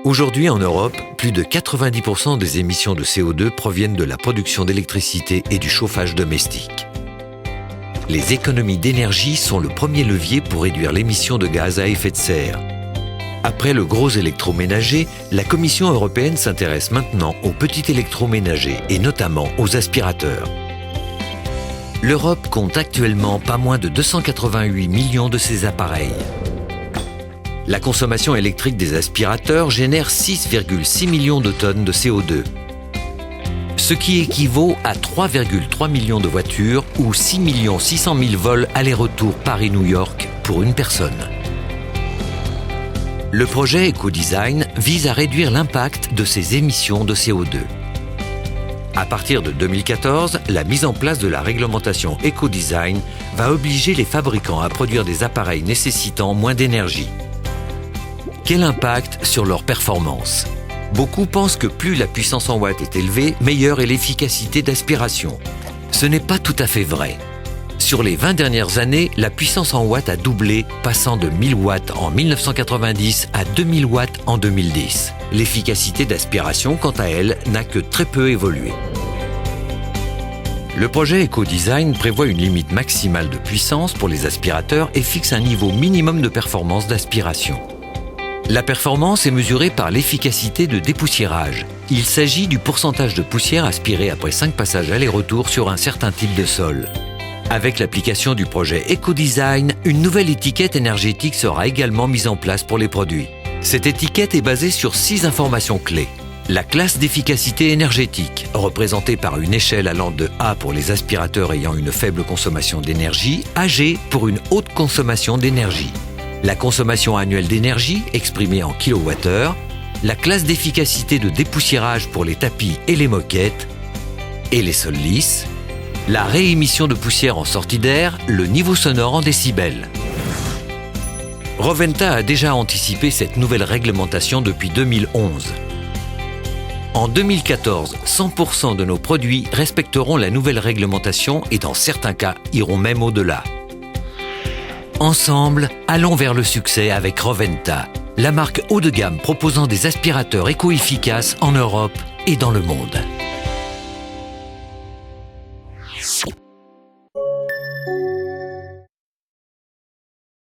Aujourd'hui en Europe, plus de 90% des émissions de CO2 proviennent de la production d'électricité et du chauffage domestique. Les économies d'énergie sont le premier levier pour réduire l'émission de gaz à effet de serre. Après le gros électroménager, la Commission européenne s'intéresse maintenant aux petits électroménagers et notamment aux aspirateurs. L'Europe compte actuellement pas moins de 288 millions de ces appareils. La consommation électrique des aspirateurs génère 6,6 millions de tonnes de CO2, ce qui équivaut à 3,3 millions de voitures ou 6 600 000 vols aller-retour Paris-New York pour une personne. Le projet Ecodesign vise à réduire l'impact de ces émissions de CO2. À partir de 2014, la mise en place de la réglementation Ecodesign va obliger les fabricants à produire des appareils nécessitant moins d'énergie. Quel impact sur leur performance? Beaucoup pensent que plus la puissance en watts est élevée, meilleure est l'efficacité d'aspiration. Ce n'est pas tout à fait vrai. Sur les 20 dernières années, la puissance en watts a doublé, passant de 1000 watts en 1990 à 2000 watts en 2010. L'efficacité d'aspiration, quant à elle, n'a que très peu évolué. Le projet Ecodesign prévoit une limite maximale de puissance pour les aspirateurs et fixe un niveau minimum de performance d'aspiration. La performance est mesurée par l'efficacité de dépoussiérage. Il s'agit du pourcentage de poussière aspirée après 5 passages aller-retour sur un certain type de sol. Avec l'application du projet Ecodesign, une nouvelle étiquette énergétique sera également mise en place pour les produits. Cette étiquette est basée sur 6 informations clés. La classe d'efficacité énergétique, représentée par une échelle allant de A pour les aspirateurs ayant une faible consommation d'énergie à G pour une haute consommation d'énergie. La consommation annuelle d'énergie, exprimée en kWh, la classe d'efficacité de dépoussiérage pour les tapis et les moquettes, et les sols lisses, la réémission de poussière en sortie d'air, le niveau sonore en décibels. Roventa a déjà anticipé cette nouvelle réglementation depuis 2011. En 2014, 100% de nos produits respecteront la nouvelle réglementation et dans certains cas iront même au-delà. Ensemble, allons vers le succès avec Roventa, la marque haut de gamme proposant des aspirateurs éco-efficaces en Europe et dans le monde.